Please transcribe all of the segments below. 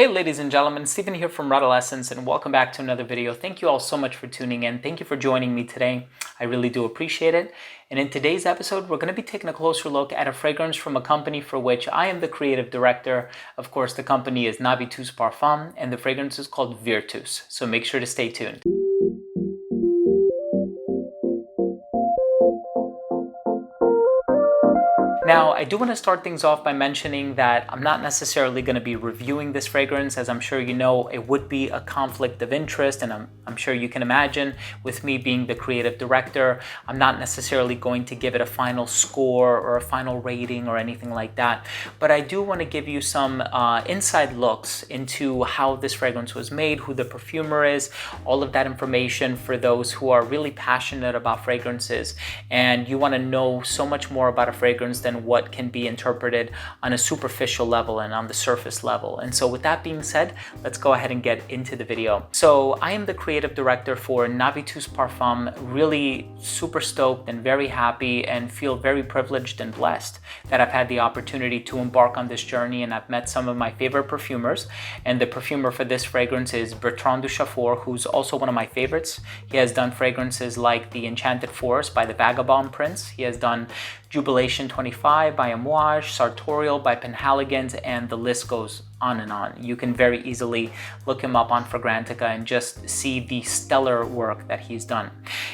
Hey ladies and gentlemen, Stephen here from Essence, and welcome back to another video. Thank you all so much for tuning in. Thank you for joining me today. I really do appreciate it. And in today's episode, we're going to be taking a closer look at a fragrance from a company for which I am the creative director. Of course, the company is Navitus Parfums, and the fragrance is called Virtus. So make sure to stay tuned. Now, I do want to start things off by mentioning that I'm not necessarily going to be reviewing this fragrance. As I'm sure you know, it would be a conflict of interest, and I'm sure you can imagine, with me being the creative director, I'm not necessarily going to give it a final score or a final rating or anything like that. But I do want to give you some inside looks into how this fragrance was made, who the perfumer is, all of that information for those who are really passionate about fragrances and you want to know so much more about a fragrance than what can be interpreted on a superficial level and on the surface level. And so with that being said, let's go ahead and get into the video. So I am the creative director for Navitus Parfums, really super stoked and very happy and feel very privileged and blessed that I've had the opportunity to embark on this journey, and I've met some of my favorite perfumers. And the perfumer for this fragrance is Bertrand Duchaufour, who's also one of my favorites. He has done fragrances like The Enchanted Forest by the Vagabond Prince. He has done Jubilation 25 by Amouage, Sartorial by Penhaligon's, and the list goes on and on. You can very easily look him up on Fragrantica and just see the stellar work that he's done.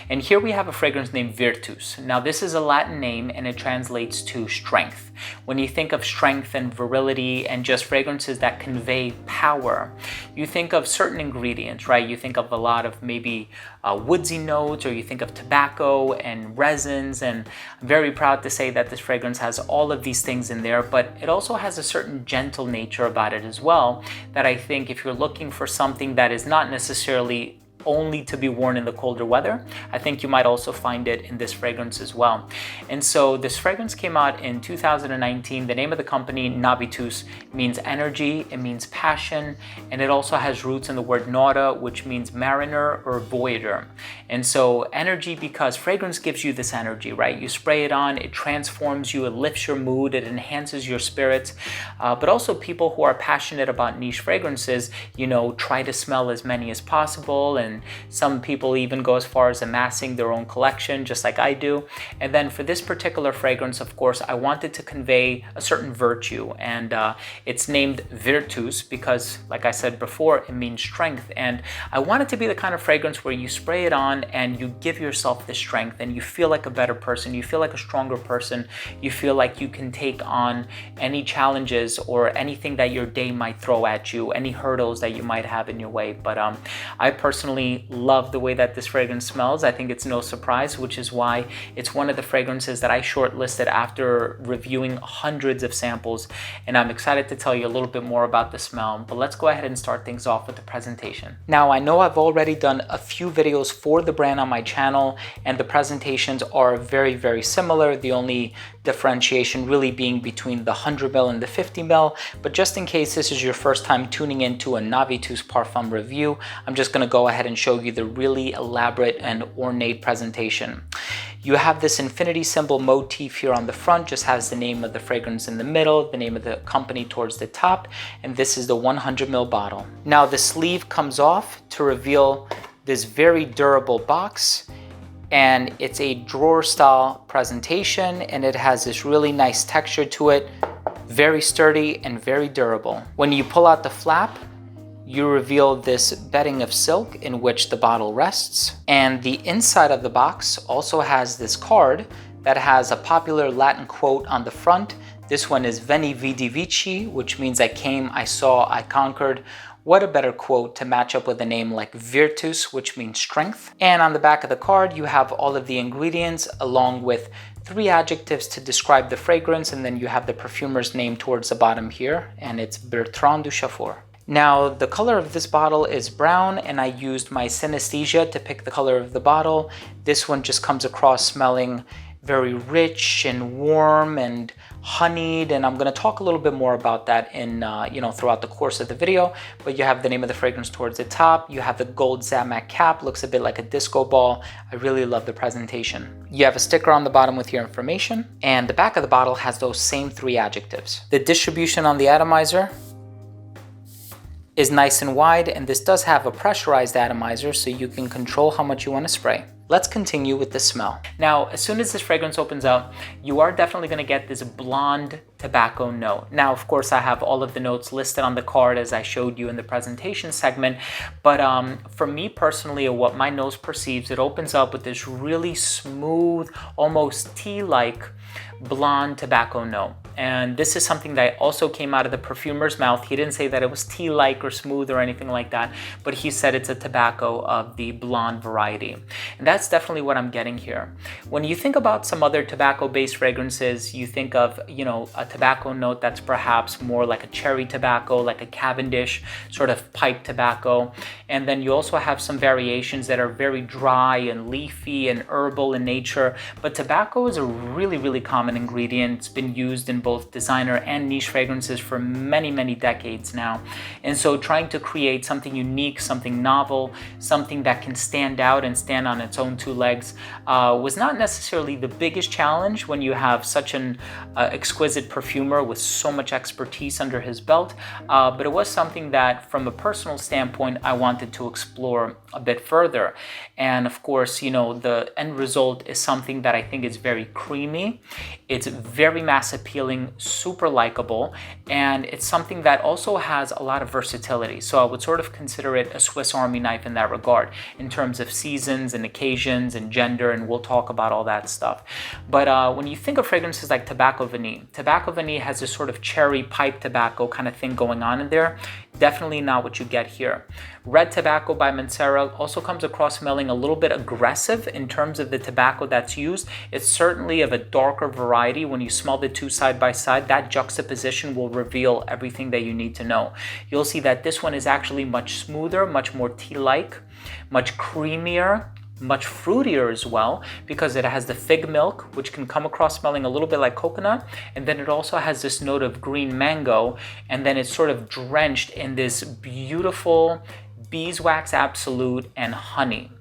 And here we have a fragrance named Virtus. Now this is a Latin name and it translates to strength. When you think of strength and virility and just fragrances that convey power, you think of certain ingredients, right? You think of a lot of maybe woodsy notes, or you think of tobacco and resins, and I'm very proud to say that this fragrance has all of these things in there, but it also has a certain gentle nature about it as well, that I think if you're looking for something that is not necessarily only to be worn in the colder weather, I think you might also find it in this fragrance as well. And so this fragrance came out in 2019. The name of the company, Navitus, means energy, it means passion, and it also has roots in the word nauta, which means mariner or voyager. And so energy, because fragrance gives you this energy, right? You spray it on, it transforms you, it lifts your mood, it enhances your spirits. But also people who are passionate about niche fragrances, try to smell as many as possible, and some people even go as far as amassing their own collection, just like I do. And then for this particular fragrance, of course, I wanted to convey a certain virtue, and it's named Virtus because, like I said before, it means strength. And I want it to be the kind of fragrance where you spray it on and you give yourself the strength and you feel like a better person, you feel like a stronger person, you feel like you can take on any challenges or anything that your day might throw at you, any hurdles that you might have in your way. But I personally love the way that this fragrance smells. I think it's no surprise, which is why it's one of the fragrances that I shortlisted after reviewing hundreds of samples, and I'm excited to tell you a little bit more about the smell. But let's go ahead and start things off with the presentation. Now, I know I've already done a few videos for the brand on my channel, and the presentations are very, very similar. The only differentiation really being between the 100 ml and the 50 ml. But just in case this is your first time tuning into a Navitus Parfum review, I'm just going to go ahead and show you the really elaborate and ornate presentation. You have this infinity symbol motif here on the front, just has the name of the fragrance in the middle, the name of the company towards the top, and this is the 100 ml bottle. Now the sleeve comes off to reveal this very durable box, and it's a drawer style presentation, and it has this really nice texture to it, very sturdy and very durable. When you pull out the flap, you reveal this bedding of silk in which the bottle rests. And the inside of the box also has this card that has a popular Latin quote on the front. This one is Veni Vidi Vici, which means I came, I saw, I conquered. What a better quote to match up with a name like Virtus, which means strength. And on the back of the card, you have all of the ingredients along with 3 adjectives to describe the fragrance, and then you have the perfumer's name towards the bottom here, and it's Bertrand Duchaufour. Now, the color of this bottle is brown, and I used my synesthesia to pick the color of the bottle. This one just comes across smelling very rich and warm and honeyed, and I'm going to talk a little bit more about that in throughout the course of the video. But you have the name of the fragrance towards the top, you have the gold Zamac cap, looks a bit like a disco ball. I really love the presentation. You have a sticker on the bottom with your information, and the back of the bottle has those same 3 adjectives. The distribution on the atomizer is nice and wide, and this does have a pressurized atomizer so you can control how much you want to spray. Let's continue with the smell. Now, as soon as this fragrance opens up, you are definitely going to get this blonde tobacco note. Now, of course, I have all of the notes listed on the card as I showed you in the presentation segment, but for me personally, what my nose perceives, it opens up with this really smooth, almost tea-like blonde tobacco note. And this is something that also came out of the perfumer's mouth. He didn't say that it was tea-like or smooth or anything like that, but he said it's a tobacco of the blonde variety. And that's definitely what I'm getting here. When you think about some other tobacco-based fragrances, you think of, you know, a tobacco note that's perhaps more like a cherry tobacco, like a Cavendish sort of pipe tobacco. And then you also have some variations that are very dry and leafy and herbal in nature. But tobacco is a really, really common ingredient. It's been used in both designer and niche fragrances for many, many decades now. And so trying to create something unique, something novel, something that can stand out and stand on its own two legs was not necessarily the biggest challenge when you have such an exquisite perfumer with so much expertise under his belt, but it was something that from a personal standpoint I wanted to explore a bit further. And of course, you know, the end result is something that I think is very creamy. It's very mass appealing, super likable, and it's something that also has a lot of versatility. So I would sort of consider it a Swiss Army knife in that regard, in terms of seasons and occasions and gender, and we'll talk about all that stuff. But when you think of fragrances like Tobacco Vanille has this sort of cherry pipe tobacco kind of thing going on in there. Definitely not what you get here. Red Tobacco by Mancera also comes across smelling a little bit aggressive in terms of the tobacco that's used. It's certainly of a darker variety. When you smell the two side by side, that juxtaposition will reveal everything that you need to know. You'll see that this one is actually much smoother, much more tea-like, much creamier, much fruitier as well, because it has the fig milk, which can come across smelling a little bit like coconut, and then it also has this note of green mango, and then it's sort of drenched in this beautiful beeswax absolute and honey.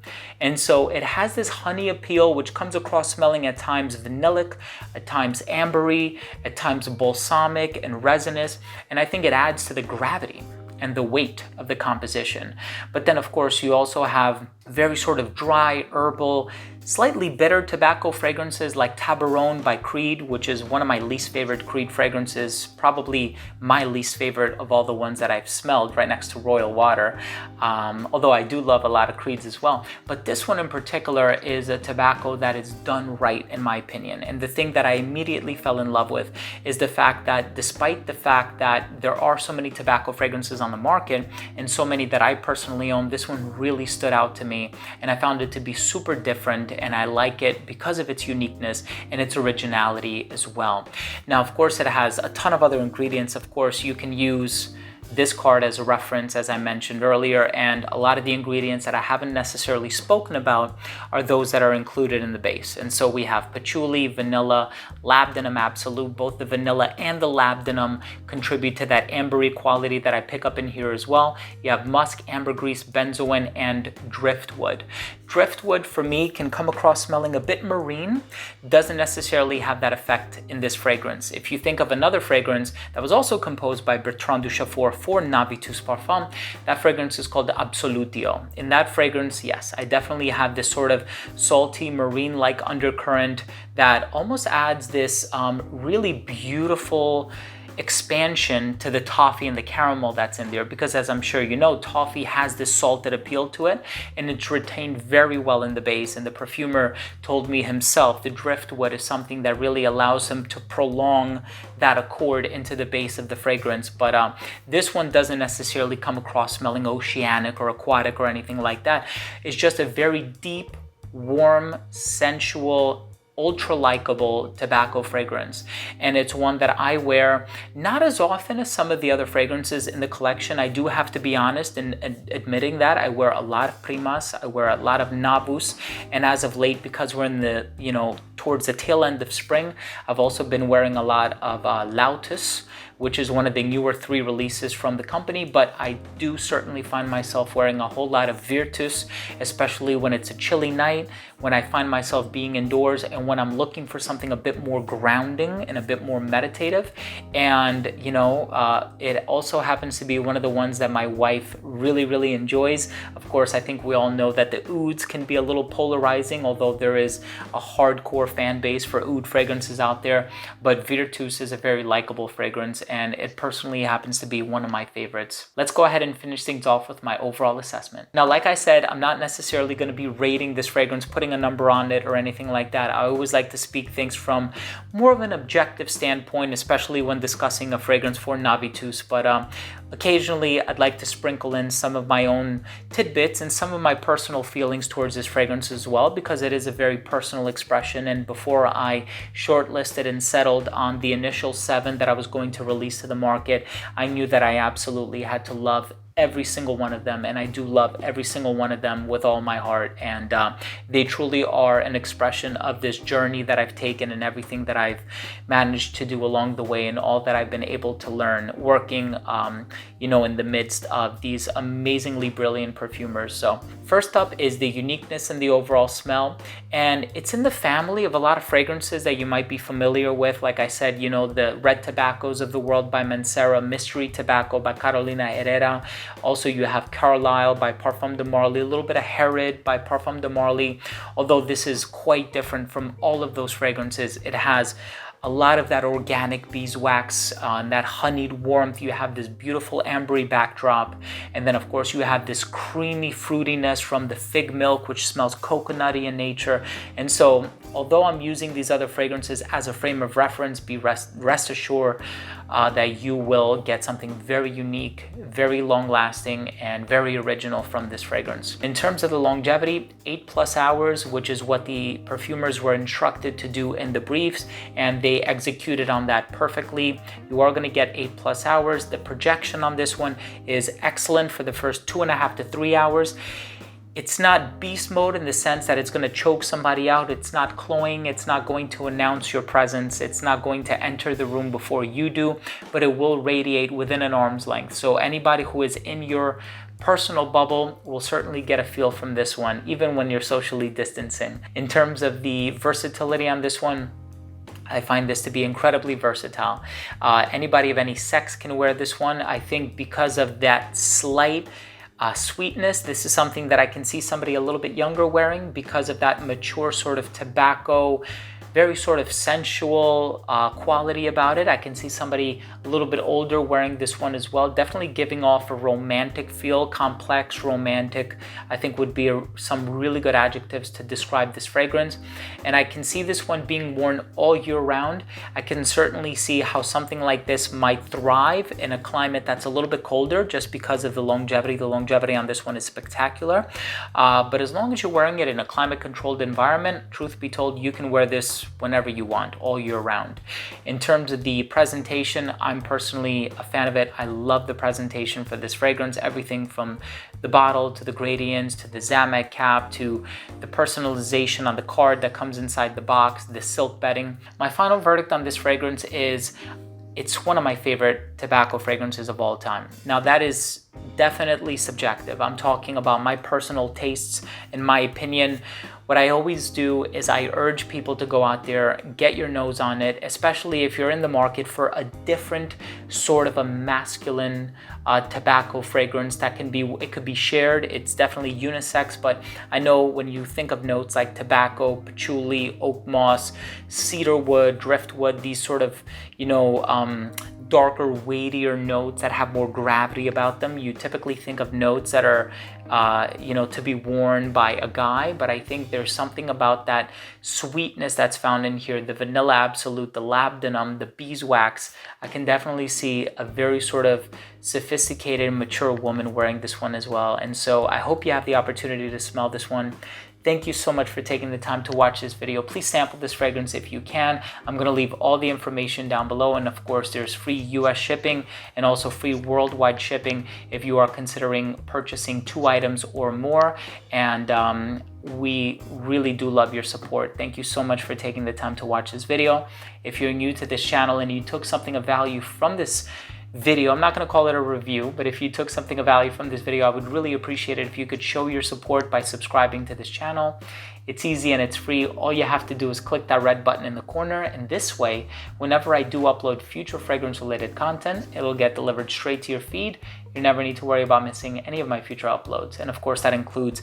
And so it has this honey appeal, which comes across smelling at times vanillic, at times ambery, at times balsamic and resinous, and I think it adds to the gravity and the weight of the composition. But then of course you also have very sort of dry, herbal, slightly bitter tobacco fragrances like Tabaron by Creed, which is one of my least favorite Creed fragrances, probably my least favorite of all the ones that I've smelled, right next to Royal Water, although I do love a lot of Creeds as well. But this one in particular is a tobacco that is done right, in my opinion. And the thing that I immediately fell in love with is the fact that despite the fact that there are so many tobacco fragrances on the market, and so many that I personally own, this one really stood out to me, and I found it to be super different, and I like it because of its uniqueness and its originality as well. Now, of course, it has a ton of other ingredients. Of course, you can use this card as a reference, as I mentioned earlier, and a lot of the ingredients that I haven't necessarily spoken about are those that are included in the base. And so we have patchouli, vanilla, labdanum absolute. Both the vanilla and the labdanum contribute to that ambery quality that I pick up in here as well. You have musk, ambergris, benzoin, and driftwood. Driftwood for me can come across smelling a bit marine, doesn't necessarily have that effect in this fragrance. If you think of another fragrance that was also composed by Bertrand Duchaufour for Navitus Parfums, that fragrance is called the Absolutio. In that fragrance, yes, I definitely have this sort of salty marine-like undercurrent that almost adds this really beautiful expansion to the toffee and the caramel that's in there, because as I'm sure you know, toffee has this salted appeal to it, and it's retained very well in the base. And the perfumer told me himself the driftwood is something that really allows him to prolong that accord into the base of the fragrance. But this one doesn't necessarily come across smelling oceanic or aquatic or anything like that. It's just a very deep, warm, sensual, ultra likable tobacco fragrance, and it's one that I wear not as often as some of the other fragrances in the collection. I do have to be honest in admitting that I wear a lot of Primas, I wear a lot of Nabus, and as of late, because we're in the, you know, towards the tail end of spring, I've also been wearing a lot of Lautus which is one of the newer 3 releases from the company, but I do certainly find myself wearing a whole lot of Virtus, especially when it's a chilly night, when I find myself being indoors, and when I'm looking for something a bit more grounding and a bit more meditative. And you know, it also happens to be one of the ones that my wife really enjoys. Of course, I think we all know that the ouds can be a little polarizing, although there is a hardcore fan base for oud fragrances out there, but Virtus is a very likable fragrance, and it personally happens to be one of my favorites. Let's go ahead and finish things off with my overall assessment. Now, like I said, I'm not necessarily going to be rating this fragrance, putting a number on it or anything like that. I always like to speak things from more of an objective standpoint, especially when discussing a fragrance for Navitus, but occasionally I'd like to sprinkle in some of my own tidbits and some of my personal feelings towards this fragrance as well, because it is a very personal expression. And before I shortlisted and settled on the initial 7 that I was going to release to the market, I knew that I absolutely had to love every single one of them, and I do love every single one of them with all my heart, and they truly are an expression of this journey that I've taken and everything that I've managed to do along the way, and all that I've been able to learn working you know, in the midst of these amazingly brilliant perfumers. So first up is the uniqueness and the overall smell, and it's in the family of a lot of fragrances that you might be familiar with. Like I said, you know, the Red Tobaccos of the world by Mancera, Mystery Tobacco by Carolina Herrera. Also, you have Carlisle by Parfums de Marly, a little bit of Herod by Parfums de Marly. Although this is quite different from all of those fragrances, it has a lot of that organic beeswax and that honeyed warmth. You have this beautiful ambery backdrop, and then of course you have this creamy fruitiness from the fig milk, which smells coconutty in nature. And so although I'm using these other fragrances as a frame of reference, be rest assured that you will get something very unique, very long lasting, and very original from this fragrance. In terms of the longevity, 8+ hours, which is what the perfumers were instructed to do in the briefs, and they executed on that perfectly. You are going to get 8+ hours. The projection on this one is excellent for the first 2.5 to 3 hours. It's not beast mode in the sense that it's going to choke somebody out. It's not cloying. It's not going to announce your presence. It's not going to enter the room before you do, but it will radiate within an arm's length. So anybody who is in your personal bubble will certainly get a feel from this one, even when you're socially distancing. In terms of the versatility on this one, I find this to be incredibly versatile. Anybody of any sex can wear this one. I think because of that slight sweetness, this is something that I can see somebody a little bit younger wearing because of that mature sort of tobacco, very sort of sensual quality about it. I can see somebody a little bit older wearing this one as well, definitely giving off a romantic feel. Complex, romantic, I think would be some really good adjectives to describe this fragrance. And I can see this one being worn all year round. I can certainly see how something like this might thrive in a climate that's a little bit colder, just because of the longevity. The longevity on this one is spectacular. But as long as you're wearing it in a climate controlled environment, truth be told, you can wear this whenever you want, all year round. In terms of the presentation, I'm personally a fan of it. I love the presentation for this fragrance, everything from the bottle to the gradients to the Zamek cap to the personalization on the card that comes inside the box, the silk bedding. My final verdict on this fragrance is it's one of my favorite tobacco fragrances of all time. Now that is definitely subjective. I'm talking about my personal tastes and my opinion. What I always do is I urge people to go out there, get your nose on it, especially if you're in the market for a different sort of a masculine tobacco fragrance that can be, it could be shared. It's definitely unisex, but I know when you think of notes like tobacco, patchouli, oak moss, cedarwood, driftwood, these sort of, you know, darker, weightier notes that have more gravity about them, you typically think of notes that are, you know, to be worn by a guy. But I think there's something about that sweetness that's found in here, the vanilla absolute, the labdanum, the beeswax. I can definitely see a very sort of sophisticated, mature woman wearing this one as well. And so I hope you have the opportunity to smell this one. Thank you so much for taking the time to watch this video. Please sample this fragrance if you can. I'm going to leave all the information down below. And of course, there's free US shipping and also free worldwide shipping if you are considering purchasing 2 items or more. And we really do love your support. Thank you so much for taking the time to watch this video. If you're new to this channel and you took something of value from this video, I'm not going to call it a review, but if you took something of value from this video, I would really appreciate it if you could show your support by subscribing to this channel. It's easy and it's free. All you have to do is click that red button in the corner, and this way, whenever I do upload future fragrance related content, it'll get delivered straight to your feed. You never need to worry about missing any of my future uploads. And of course, that includes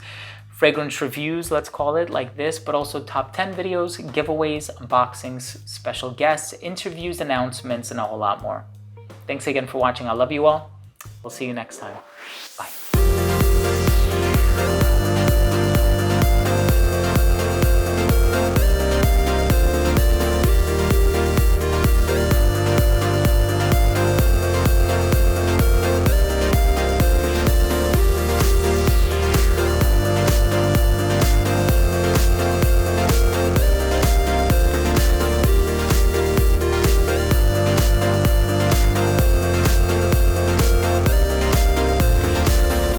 fragrance reviews, let's call it, like this, but also top 10 videos, giveaways, unboxings, special guests, interviews, announcements, and a whole lot more. Thanks again for watching. I love you all. We'll see you next time. Bye.